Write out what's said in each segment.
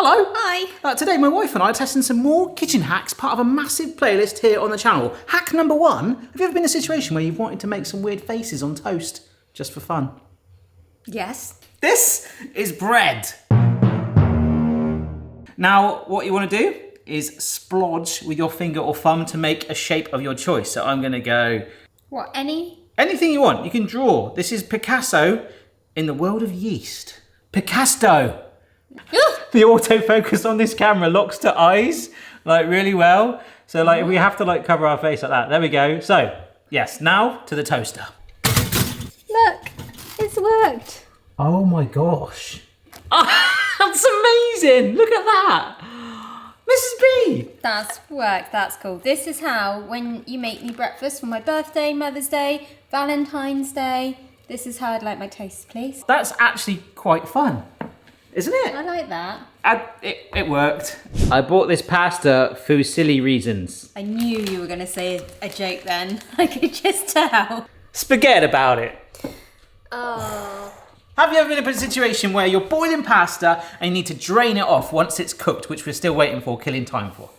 Hello. Hi. Today my wife and I are testing some more kitchen hacks, part of a massive playlist here on the channel. Hack number 1. Have you ever been in a situation where you've wanted to make some weird faces on toast, just for fun? Yes. This is bread. Now, what you want to do is splodge with your finger or thumb to make a shape of your choice. So I'm going to go... What, anything you want. You can draw. This is Picasso in the world of yeast. Picasso. The autofocus on this camera locks to eyes, like, really well. So, like, we have to, like, cover our face like that. There we go. So, yes, now to the toaster. Look, it's worked. Oh my gosh. Oh, that's amazing. Look at that. Mrs. B. That's worked. That's cool. This is how, when you make me breakfast for my birthday, Mother's Day, Valentine's Day, this is how I'd like my toast, please. That's actually quite fun, isn't it? I like that. It worked. I bought this pasta for silly reasons. I knew you were going to say a joke then. I could just tell. Forget about it. Oh. Have you ever been in a situation where you're boiling pasta and you need to drain it off once it's cooked, which we're still waiting for, killing time for?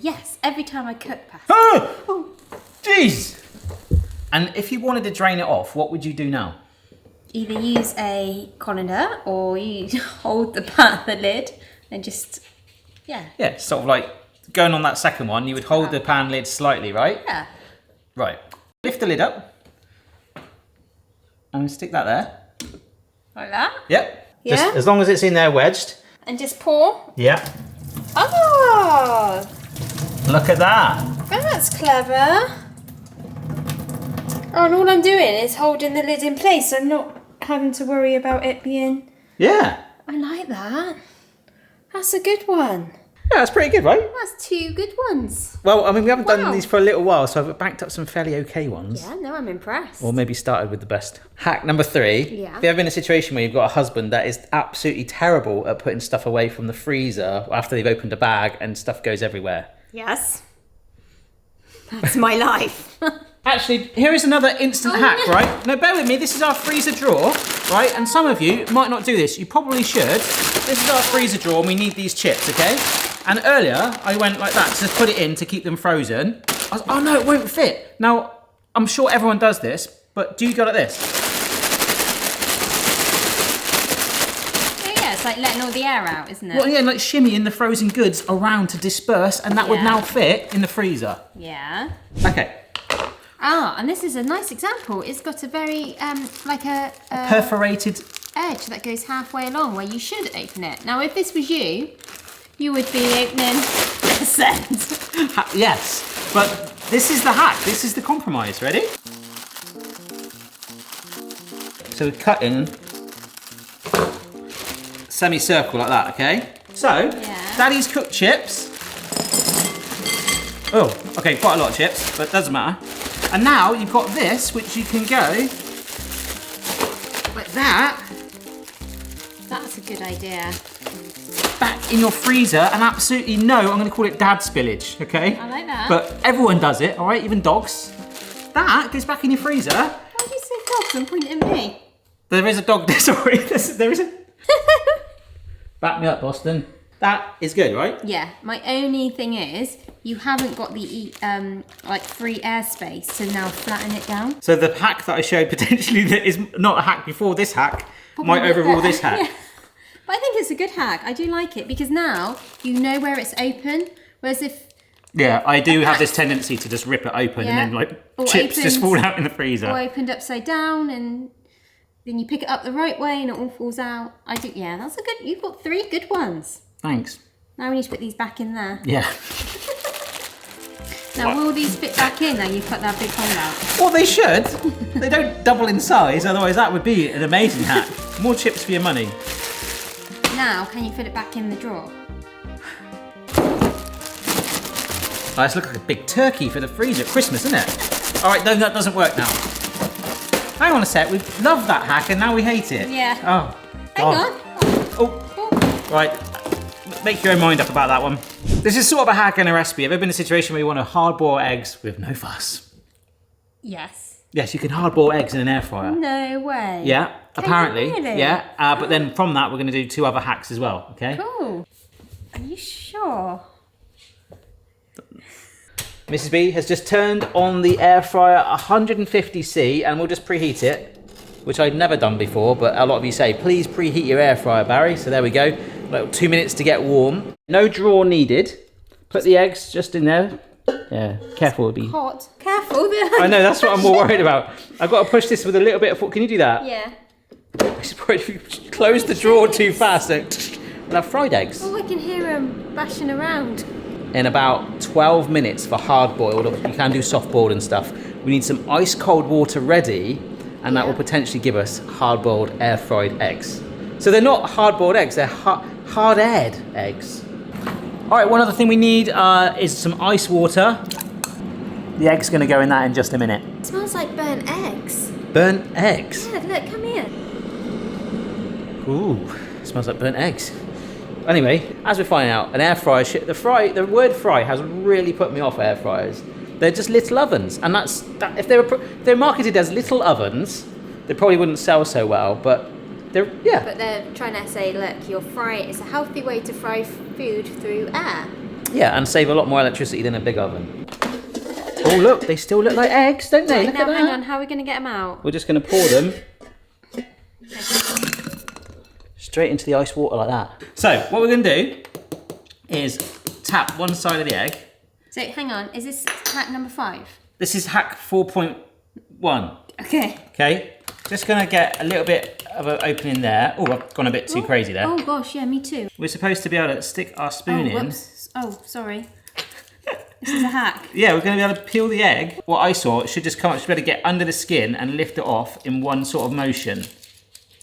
Yes. Every time I cook pasta. Oh, jeez. And if you wanted to drain it off, what would you do now? Either use a colander or you hold the lid and just, yeah. Yeah, sort of like going on that second one, you would hold the pan lid slightly, right? Yeah. Right. Lift the lid up. And stick that there. Like that? Yep. Yeah. Just as long as it's in there wedged. And just pour? Yeah. Oh! Look at that. That's clever. Oh, and all I'm doing is holding the lid in place. I'm not having to worry about it being... Yeah. I like that. That's a good one. Yeah, that's pretty good, right? That's 2 good ones. Well, I mean, we haven't done Wow. these for a little while, so I've banked up some fairly okay ones. Yeah, no, I'm impressed. Or maybe started with the best. Hack number 3. Yeah. Have you ever been in a situation where you've got a husband that is absolutely terrible at putting stuff away from the freezer after they've opened a bag and stuff goes everywhere? Yes. That's my life. Actually, here is another instant hack, right? No, bear with me. This is our freezer drawer, right? And some of you might not do this. You probably should. This is our freezer drawer and we need these chips, okay? And earlier, I went like that to just put it in to keep them frozen. I was, oh no, it won't fit. Now, I'm sure everyone does this, but do you go like this? Yeah, it's like letting all the air out, isn't it? Well, yeah, like shimmying the frozen goods around to disperse, and that would now fit in the freezer. Yeah. Okay. And this is a nice example. It's got a very, like a Perforated edge that goes halfway along where you should open it. Now, if this was you, you would be opening this end. Yes, but this is the hack. This is the compromise. Ready? So we're cutting semicircle like that, okay? So, Daddy's cooked chips. Oh, okay, quite a lot of chips, but it doesn't matter. And now you've got this, which you can go like that. That's a good idea. Back in your freezer, and absolutely no, I'm going to call it dad spillage, okay? I like that. But everyone does it, all right? Even dogs. That goes back in your freezer. Why do you say dogs and point at me? There is a dog there, sorry. There is a... Back me up, Boston. That is good, right? Yeah, my only thing is, you haven't got the like free airspace to now flatten it down. So the hack that I showed potentially that is not a hack before this hack might overrule this hack. Yeah. But I think it's a good hack. I do like it because now you know where it's open. Whereas if... Yeah, I do have this tendency to just rip it open and then like chips just fall out in the freezer. Or opened upside down and then you pick it up the right way and it all falls out. Yeah, that's a good... You've got 3 good ones. Thanks. Now we need to put these back in there. Yeah. Now will these fit back in now you've cut that big hole out? Well, they should. They don't double in size, otherwise that would be an amazing hack. More chips for your money. Now, can you fit it back in the drawer? Oh, this looks like a big turkey for the freezer at Christmas, isn't it? All right, no, that doesn't work now. Hang on a sec, we love that hack and now we hate it. Yeah. Oh, Hang on. Oh, right. Make your own mind up about that one. This is sort of a hack and a recipe. Have you ever been in a situation where you want to hard boil eggs with no fuss? Yes. Yes, you can hard boil eggs in an air fryer. No way. Yeah. apparently. really? Yeah, but then from that, we're going to do 2 other hacks as well, okay? Cool. Are you sure? Mrs. B has just turned on the air fryer 150C, and we'll just preheat it, which I'd never done before, but a lot of you say, please preheat your air fryer, Barry. So there we go, like 2 minutes to get warm. No drawer needed. Put the eggs just in there. Yeah, careful, it'll be hot. Careful. I know, that's what I'm more worried about. I've got to push this with a little bit of, can you do that? Yeah. If you close the drawer too fast, we'll have fried eggs. Oh, I can hear them bashing around. In about 12 minutes for hard boiled, or you can do soft boiled and stuff. We need some ice cold water ready, and that will potentially give us hard boiled air fried eggs. So they're not hard boiled eggs, they're hard aired eggs. All right, one other thing we need is some ice water. The egg's gonna go in that in just a minute. It smells like burnt eggs. Burnt eggs? Yeah, look, come here. Ooh, smells like burnt eggs. Anyway, as we're finding out, an air fryer, the word fry has really put me off air fryers. They're just little ovens, and if they're marketed as little ovens, they probably wouldn't sell so well, but But they're trying to say, look, it's a healthy way to fry food through air. Yeah, and save a lot more electricity than a big oven. Oh look, they still look like eggs, don't they? Right, now hang on, how are we going to get them out? We're just going to pour them straight into the ice water like that. So, what we're going to do is tap one side of the egg. So, hang on, is this hack number 5? This is hack 4.1. Okay. Okay, just going to get a little bit of an opening there. Oh, I've gone a bit too crazy there. Oh gosh, yeah, me too. We're supposed to be able to stick our spoon in. Whoops. Oh, sorry. This is a hack. Yeah, we're going to be able to peel the egg. What I saw, it should just come up, should be able to get under the skin and lift it off in one sort of motion.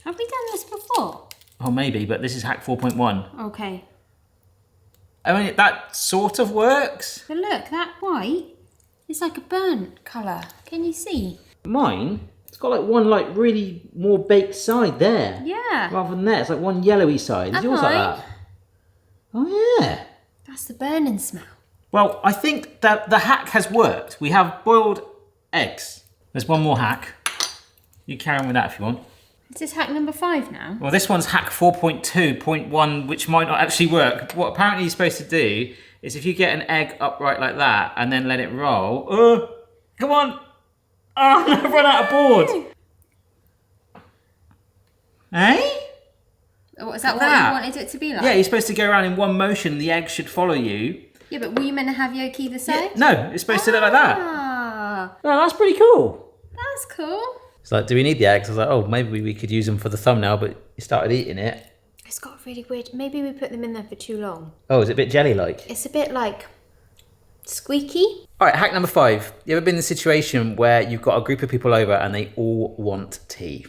Have we done this before? Oh, maybe, but this is hack 4.1. Okay. I mean, that sort of works. But look, that white is like a burnt colour. Can you see? Mine, it's got like one like really more baked side there. Yeah. Rather than there, it's like one yellowy side. Is yours like that? Oh, yeah. That's the burning smell. Well, I think that the hack has worked. We have boiled eggs. There's one more hack. You carry on with that if you want. Is this hack number 5 now? Well, this one's hack 4.2.1, which might not actually work. What apparently you're supposed to do is if you get an egg upright like that and then let it roll. Come on. Oh, I've run out of board. Hey? Oh, is that what you wanted it to be like? Yeah, you're supposed to go around in one motion. The egg should follow you. Yeah, but were you meant to have yolk either side? Yeah, no, it's supposed to look like that. Ah, Oh, that's pretty cool. that's cool. It's like, do we need the eggs? I was like, oh, maybe we could use them for the thumbnail, but you started eating it. It's got really weird. Maybe we put them in there for too long. Oh, is it a bit jelly-like? It's a bit like squeaky. All right, hack number 5. You ever been in a situation where you've got a group of people over and they all want tea?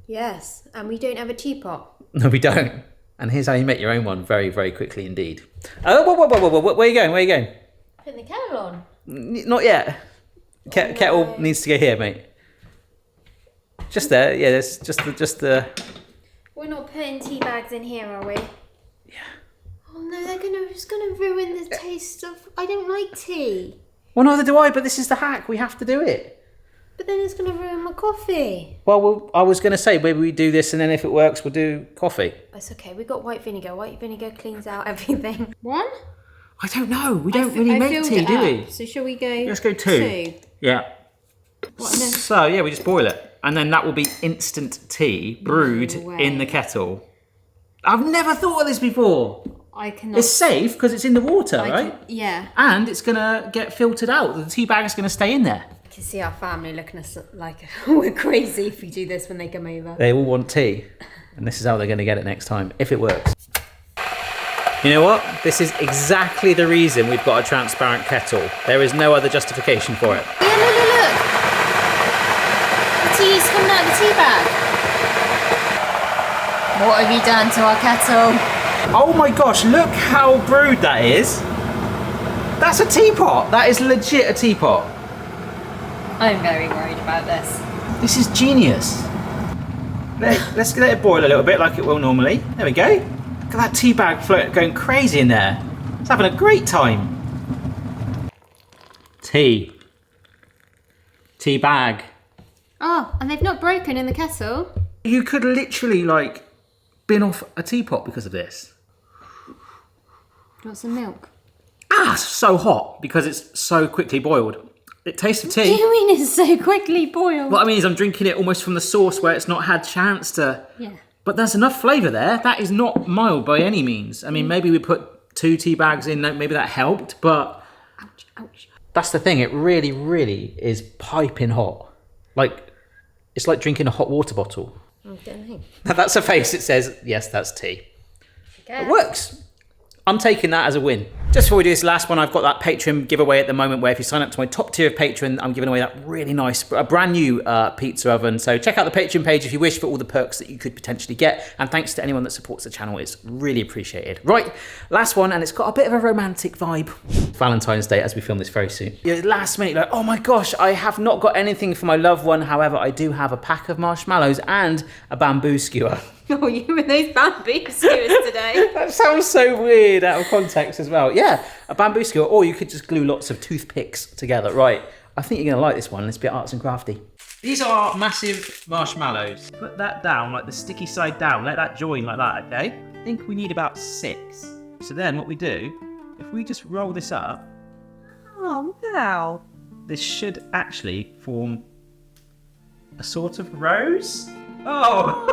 Yes, and we don't have a teapot. No, we don't. And here's how you make your own one very, very quickly indeed. Oh, whoa, where are you going? Where are you going? Put the kettle on. Not yet. Kettle needs to go here, mate. Just there, yeah, there's just the... We're not putting tea bags in here, are we? Yeah. Oh no, it's gonna ruin the taste of... I don't like tea. Well, neither do I, but this is the hack. We have to do it. But then it's gonna ruin my coffee. Well, I was going to say, maybe we do this and then if it works, we'll do coffee. It's okay, we got white vinegar. White vinegar cleans out everything. 1? I don't know. We don't really make tea, do we? So shall we go... Let's go 2. Yeah. What, and then... So, yeah, we just boil it. And then that will be instant tea brewed in the kettle. I've never thought of this before. I cannot... It's safe because it's in the water, right? Yeah. And it's going to get filtered out. The tea bag is going to stay in there. I can see our family looking at us like we're crazy if we do this when they come over. They all want tea. And this is how they're going to get it next time, if it works. You know what? This is exactly the reason we've got a transparent kettle. There is no other justification for it. Yeah, look. The tea's coming out of the tea bag. What have you done to our kettle? Oh my gosh, look how brewed that is. That's a teapot. That is legit a teapot. I'm very worried about this. This is genius. Let's let it boil a little bit like it will normally. There we go. Look at that tea bag float going crazy in there. It's having a great time. Tea. Tea bag. Oh, and they've not broken in the kettle. You could literally like bin off a teapot because of this. Want some milk? Ah, so hot because it's so quickly boiled. It tastes of What do tea. you mean it's so quickly boiled? What I mean is I'm drinking it almost from the source where it's not had chance to... Yeah. But there's enough flavour there. That is not mild by any means. I mean, maybe we put 2 tea bags in, maybe that helped, but... Ouch, ouch. That's the thing, it really, really is piping hot. Like, it's like drinking a hot water bottle. I don't know. That's a face that says, yes, that's tea. It works. I'm taking that as a win. Just before we do this last one, I've got that Patreon giveaway at the moment where if you sign up to my top tier of Patreon, I'm giving away that really nice, a brand new pizza oven. So check out the Patreon page if you wish for all the perks that you could potentially get. And thanks to anyone that supports the channel, it's really appreciated. Right, last one, and it's got a bit of a romantic vibe. Valentine's Day as we film this very soon. Last minute, like, oh my gosh, I have not got anything for my loved one. However, I do have a pack of marshmallows and a bamboo skewer. Oh, you and those bamboo skewers today. That sounds so weird out of context as well. Yeah, a bamboo skewer, or you could just glue lots of toothpicks together. Right, I think you're going to like this one. Let's be arts and crafty. These are massive marshmallows. Put that down, like the sticky side down. Let that join like that, okay? I think we need about 6. So then what we do, if we just roll this up. Oh, wow. This should actually form a sort of rose. Oh!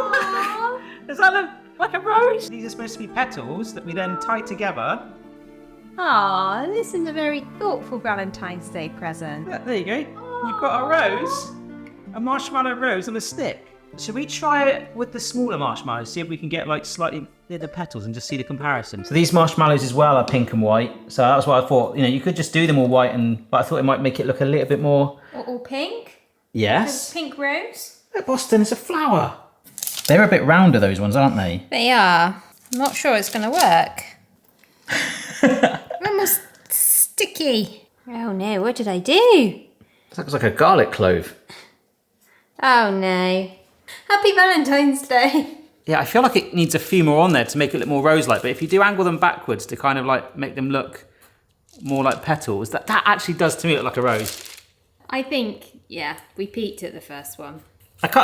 Does that look like a rose? These are supposed to be petals that we then tie together. Aw, this is a very thoughtful Valentine's Day present. There you go. You've got a rose, a marshmallow rose on a stick. Should we try it with the smaller marshmallows? See if we can get like slightly thinner petals and just see the comparison. So these marshmallows as well are pink and white. So that's what I thought. You know, you could just do them all white, but I thought it might make it look a little bit more. All pink? Yes. Pink rose? Look, Boston, it's a flower. They're a bit rounder, those ones, aren't they? They are. I'm not sure it's going to work. Almost sticky. Oh no, what did I do? It looks like a garlic clove. Oh no. Happy Valentine's Day. Yeah, I feel like it needs a few more on there to make it look more rose-like. But if you do angle them backwards to kind of like make them look more like petals, that actually does to me look like a rose. I think, yeah, we peaked at the first one.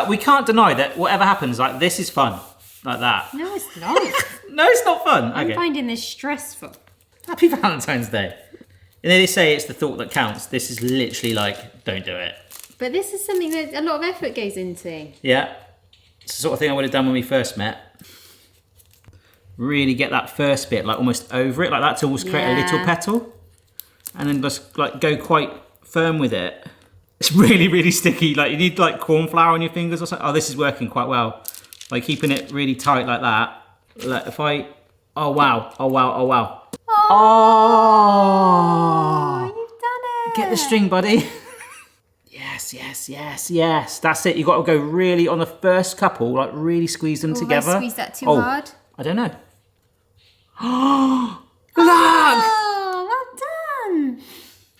We can't deny that whatever happens, like this is fun, like that. No, it's not. No, it's not fun. I'm Okay. finding this stressful. Happy Valentine's Day. And they say it's the thought that counts. This is literally like, don't do it. But this is something that a lot of effort goes into. Yeah. It's the sort of thing I would have done when we first met. Really get that first bit, like almost over it, like that to almost create a little petal. And then just like go quite firm with it. It's really, really sticky. Like you need like corn flour on your fingers or something. Oh, this is working quite well. Like keeping it really tight like that. Like if I, oh wow, oh wow, oh wow. Oh, you've done it. Get the string, buddy. Yes, yes, yes, yes. That's it. You've got to go really on the first couple, like really squeeze them together. Have I squeezed that too hard? I don't know. Oh, look! Oh, well done.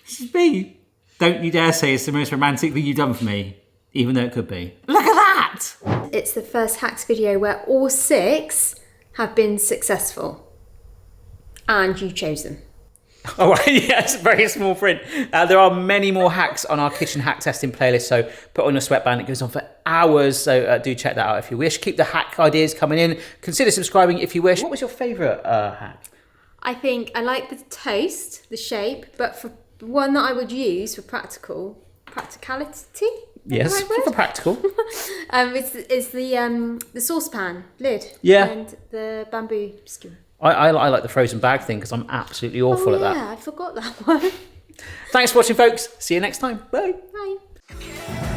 This is me. Don't you dare say it's the most romantic thing you've done for me, even though it could be. Look at that! It's the first hacks video where all 6 have been successful. And you chose them. Oh, yes, very small print. There are many more hacks on our kitchen hack testing playlist, so put on your sweatband. It goes on for hours, so do check that out if you wish. Keep the hack ideas coming in. Consider subscribing if you wish. What was your favourite hack? I think I like the toast, the shape, but for one that I would use for practicality. Yes, for practical. It's the saucepan lid. Yeah. And the bamboo skewer. I like the frozen bag thing because I'm absolutely awful at that. Yeah, I forgot that one. Thanks for watching, folks. See you next time. Bye. Bye.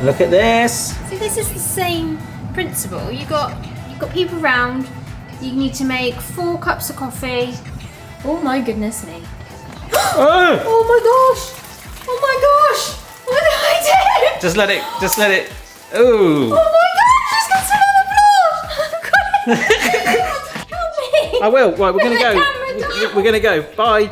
Look at this. So this is the same principle. You've got people round. You need to make 4 cups of coffee. Oh my goodness me. Oh! Oh my gosh! Oh my gosh! What did I do? Just let it. Ooh. Oh my gosh! There's got some on the floor! Help me! I will. Right, we're gonna go. Put the camera down. We're gonna go. Bye.